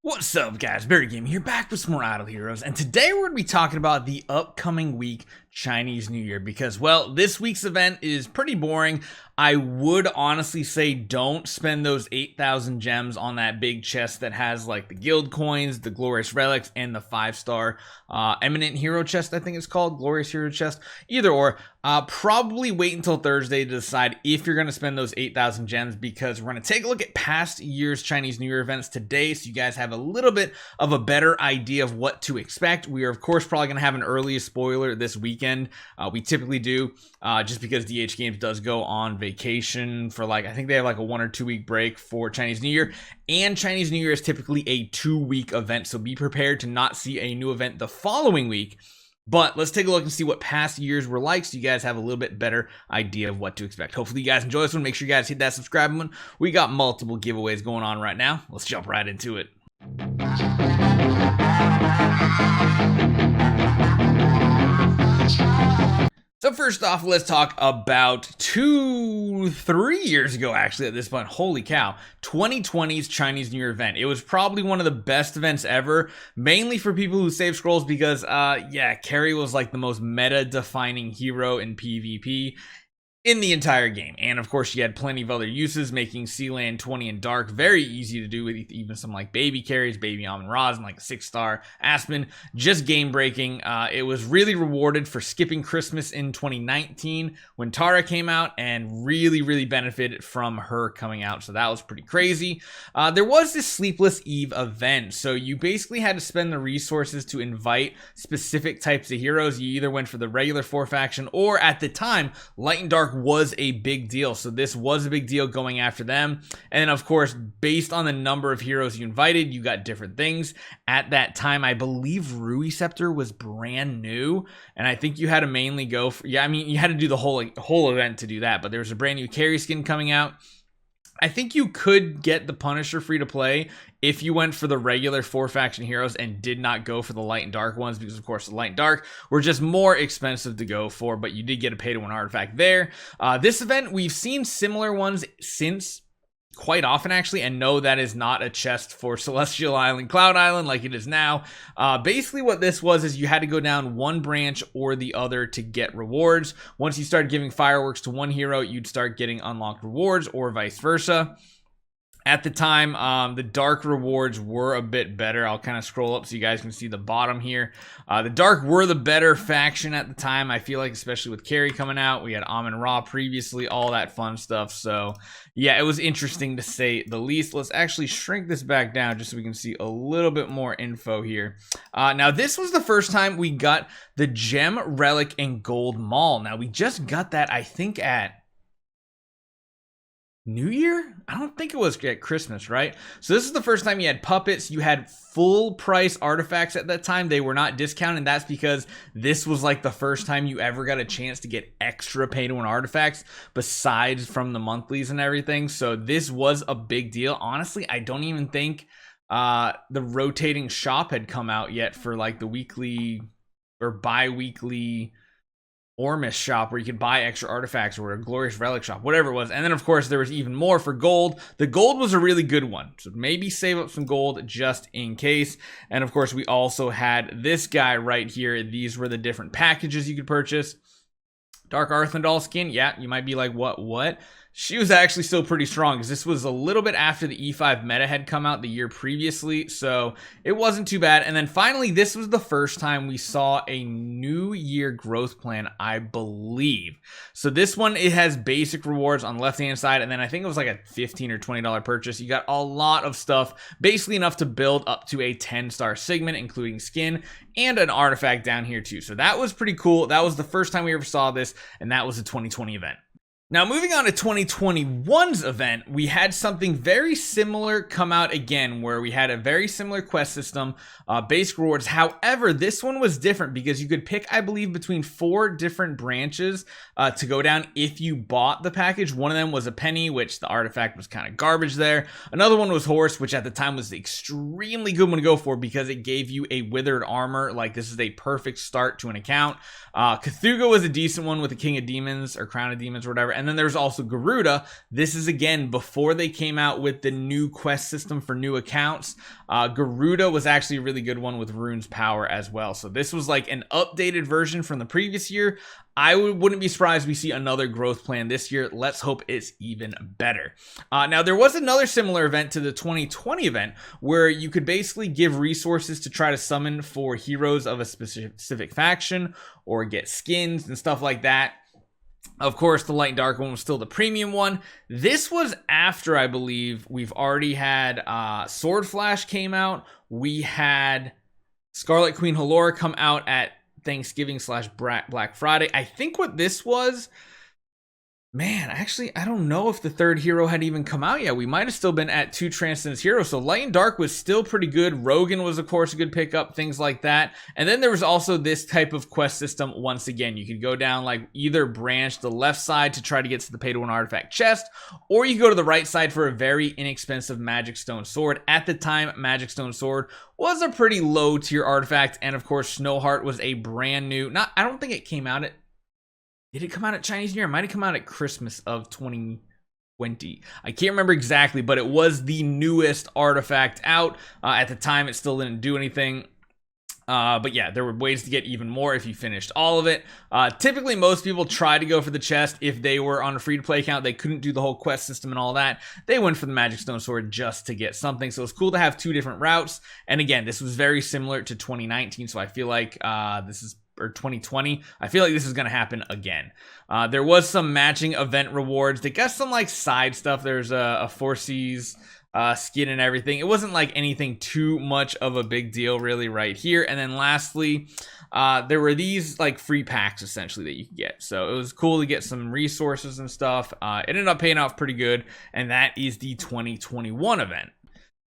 What's up, guys? Barry Game here, back with some more Idle Heroes, and today we're going to be talking about the upcoming week, Chinese New Year, because, well, this week's event is pretty boring. I would honestly say don't spend those 8,000 gems on that big chest that has, like, the guild coins, the glorious relics, and the 5-star eminent hero chest, I think it's called, glorious hero chest, either or. Probably wait until Thursday to decide if you're going to spend those 8,000 gems, because we're going to take a look at past year's Chinese New Year events today, so you guys have a little bit of a better idea of what to expect. We are, of course, probably going to have an early spoiler this weekend. We typically do, just because DH Games does go on vacation for, like, I think they have like a 1 or 2 week break for Chinese New Year, and Chinese New Year is typically a 2-week event, so be prepared to not see a new event the following week. But let's take a look and see what past years were like, so you guys have a little bit better idea of what to expect. Hopefully you guys enjoy this one. Make sure you guys hit that subscribe button. We got multiple giveaways going on right now. Let's jump right into it. So first off, let's talk about 3 years ago, actually, at this point. Holy cow. 2020's Chinese New Year event. It was probably one of the best events ever, mainly for people who save scrolls because, Carry was like the most meta-defining hero in PvP in the entire game. And of course, she had plenty of other uses, making Sealand 20 and Dark very easy to do with even some like baby carries, baby Amon Raz, and like a 6-star Aspen, just game breaking. It was really rewarded for skipping Christmas in 2019 when Tara came out, and really benefited from her coming out. So that was pretty crazy. There was this Sleepless Eve event. So you basically had to spend the resources to invite specific types of heroes. You either went for the regular 4 faction, or at the time, Light and Dark was a big deal, so this was a big deal going after them. And then of course, based on the number of heroes you invited, you got different things. At that time, I believe Rui Scepter was brand new, and I think you had to mainly go for, you had to do the whole event to do that, but there was a brand new carry skin coming out. I think you could get the Punisher free to play if you went for the regular 4 faction heroes and did not go for the Light and Dark ones, because of course the Light and Dark were just more expensive to go for, but you did get a pay to win artifact there. This event, we've seen similar ones since quite often, actually, and no, that is not a chest for Celestial Island, Cloud Island like it is now. Basically what this was is you had to go down one branch or the other to get rewards. Once you started giving fireworks to one hero, you'd start getting unlocked rewards, or vice versa. At the time, the Dark rewards were a bit better. I'll kind of scroll up so you guys can see the bottom here. The Dark were the better faction at the time, I feel like, especially with Carry coming out. We had Amon Ra previously, all that fun stuff. So, yeah, it was interesting to say the least. Let's actually shrink this back down just so we can see a little bit more info here. Now, this was the first time we got the Gem, Relic, and Gold Mall. Now, we just got that, I think, at New Year? I don't think it was at Christmas, right? So this is the first time you had puppets. You had full price artifacts at that time. They were not discounted. That's because this was like the first time you ever got a chance to get extra pay to win artifacts besides from the monthlies and everything. So this was a big deal. Honestly, I don't even think the rotating shop had come out yet for like the weekly or bi-weekly Ormus shop where you could buy extra artifacts, or a glorious relic shop, whatever it was. And then of course there was even more for gold. The gold was a really good one, so maybe save up some gold just in case. And of course we also had this guy right here. These were the different packages you could purchase. Dark Arthandal skin, yeah, you might be like, what? She was actually still pretty strong, because this was a little bit after the E5 meta had come out the year previously, so it wasn't too bad. And then finally, this was the first time we saw a New Year growth plan, I believe. So this one, it has basic rewards on the left-hand side, and then I think it was like a $15 or $20 purchase. You got a lot of stuff, basically enough to build up to a 10-star segment, including skin and an artifact down here too. So that was pretty cool. That was the first time we ever saw this, and that was a 2020 event. Now, moving on to 2021's event, we had something very similar come out again, where we had a very similar quest system, basic rewards. However, this one was different because you could pick, I believe, between 4 different branches to go down if you bought the package. One of them was a penny, which the artifact was kind of garbage there. Another one was horse, which at the time was the extremely good one to go for because it gave you a withered armor. Like, this is a perfect start to an account. Cthulhu was a decent one with the King of Demons or Crown of Demons or whatever. And then there's also Garuda. This is again before they came out with the new quest system for new accounts. Garuda was actually a really good one with Rune's Power as well. So this was like an updated version from the previous year. I wouldn't be surprised we see another growth plan this year. Let's hope it's even better. Now, there was another similar event to the 2020 event where you could basically give resources to try to summon for heroes of a specific faction or get skins and stuff like that. Of course, the Light and Dark one was still the premium one. This was after, I believe, we've already had Sword Flash came out. We had Scarlet Queen Halora come out at Thanksgiving / Black Friday. I think what this was, man, actually, I don't know if the third hero had even come out yet. We might have still been at 2 Transcendence heroes. So Light and Dark was still pretty good. Rogan was, of course, a good pickup, things like that. And then there was also this type of quest system. Once again, you could go down like either branch the left side to try to get to the pay-to-win artifact chest, or you go to the right side for a very inexpensive Magic Stone Sword. At the time, Magic Stone Sword was a pretty low tier artifact. And of course, Snowheart was a brand new, I don't think it came out at, did it come out at Chinese New Year? It might have come out at Christmas of 2020. I can't remember exactly, but it was the newest artifact out. At the time, it still didn't do anything. But yeah, there were ways to get even more if you finished all of it. Typically, most people try to go for the chest if they were on a free-to-play account. They couldn't do the whole quest system and all that. They went for the Magic Stone Sword just to get something. So it's cool to have 2 different routes. And again, this was very similar to 2019. So I feel like this is, or 2020, I feel like this is going to happen again. There was some matching event rewards. They got some like side stuff. There's a 4Cs skin and everything. It wasn't like anything too much of a big deal really right here. And then lastly, there were these like free packs essentially that you could get. So it was cool to get some resources and stuff. It ended up paying off pretty good. And that is the 2021 event.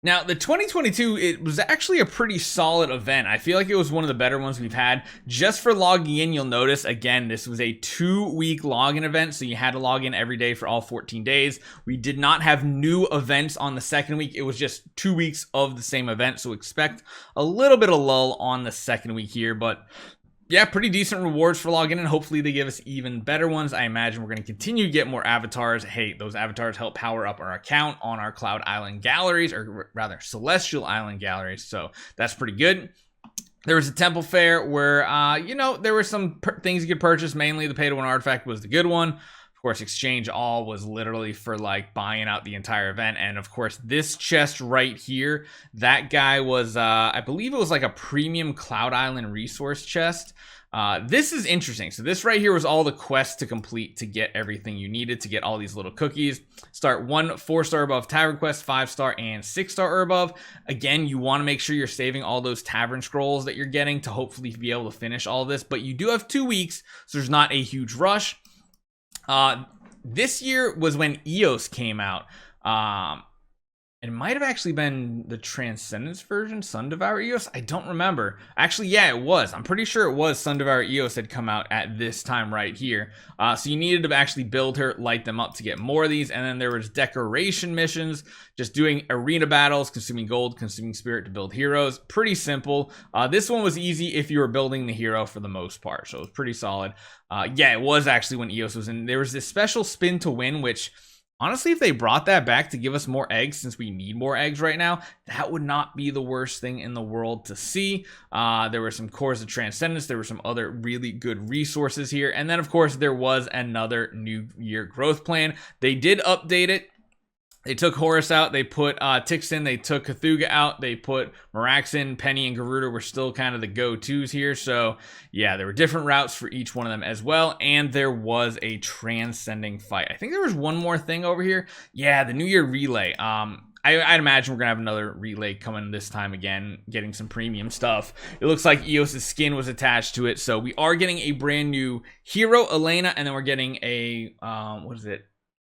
Now, the 2022, it was actually a pretty solid event. I feel like it was one of the better ones we've had. Just for logging in, you'll notice, again, this was a 2-week login event, so you had to log in every day for all 14 days. We did not have new events on the second week. It was just 2 weeks of the same event, so expect a little bit of lull on the second week here, but yeah, pretty decent rewards for logging in. Hopefully they give us even better ones. I imagine we're going to continue to get more avatars. Hey, those avatars help power up our account on our Cloud Island galleries, or rather Celestial Island galleries. So that's pretty good. There was a temple fair where, there were some things you could purchase. Mainly the pay-to-win artifact was the good one. Of course, exchange all was literally for like buying out the entire event. And of course, this chest right here, that guy was, I believe it was like a premium Cloud Island resource chest. This is interesting. So this right here was all the quests to complete to get everything you needed to get all these little cookies. Start 1 4-star above tavern quest, 5-star and 6-star or above. Again, you want to make sure you're saving all those tavern scrolls that you're getting to hopefully be able to finish all this. But you do have 2 weeks, so there's not a huge rush. This year was when EOS came out. It might have actually been the Transcendence version, Sun Devourer EOS. I don't remember. Actually, yeah, it was. I'm pretty sure it was Sun Devourer EOS had come out at this time right here. So you needed to actually build her, light them up to get more of these. And then there was decoration missions, just doing arena battles, consuming gold, consuming spirit to build heroes. Pretty simple. This one was easy if you were building the hero for the most part. So it was pretty solid. Yeah, it was actually when EOS was in. There was this special spin to win, which honestly, if they brought that back to give us more eggs, since we need more eggs right now, that would not be the worst thing in the world to see. There were some cores of Transcendence. There were some other really good resources here. And then, of course, there was another New Year growth plan. They did update it. They took Horus out, they put Tix in, they took Cthulhu out, they put Mirax in, Penny and Garuda were still kind of the go-tos here. So yeah, there were different routes for each one of them as well. And there was a transcending fight. I think there was one more thing over here. Yeah, the New Year relay. I'd imagine we're gonna have another relay coming this time again, getting some premium stuff. It looks like EOS's skin was attached to it. So we are getting a brand new hero, Elena, and then we're getting a, what is it?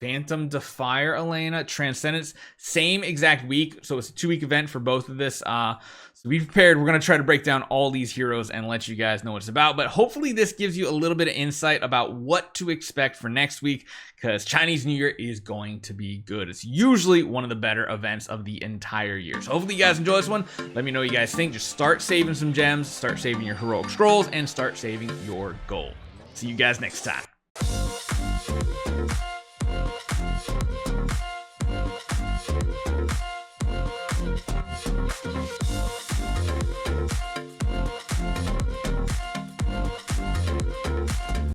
Phantom Defier Elena, Transcendence, same exact week. So it's a 2-week event for both of this. So be prepared. We're going to try to break down all these heroes and let you guys know what it's about. But hopefully this gives you a little bit of insight about what to expect for next week, because Chinese New Year is going to be good. It's usually one of the better events of the entire year. So hopefully you guys enjoy this one. Let me know what you guys think. Just start saving some gems, start saving your heroic scrolls, and start saving your gold. See you guys next time.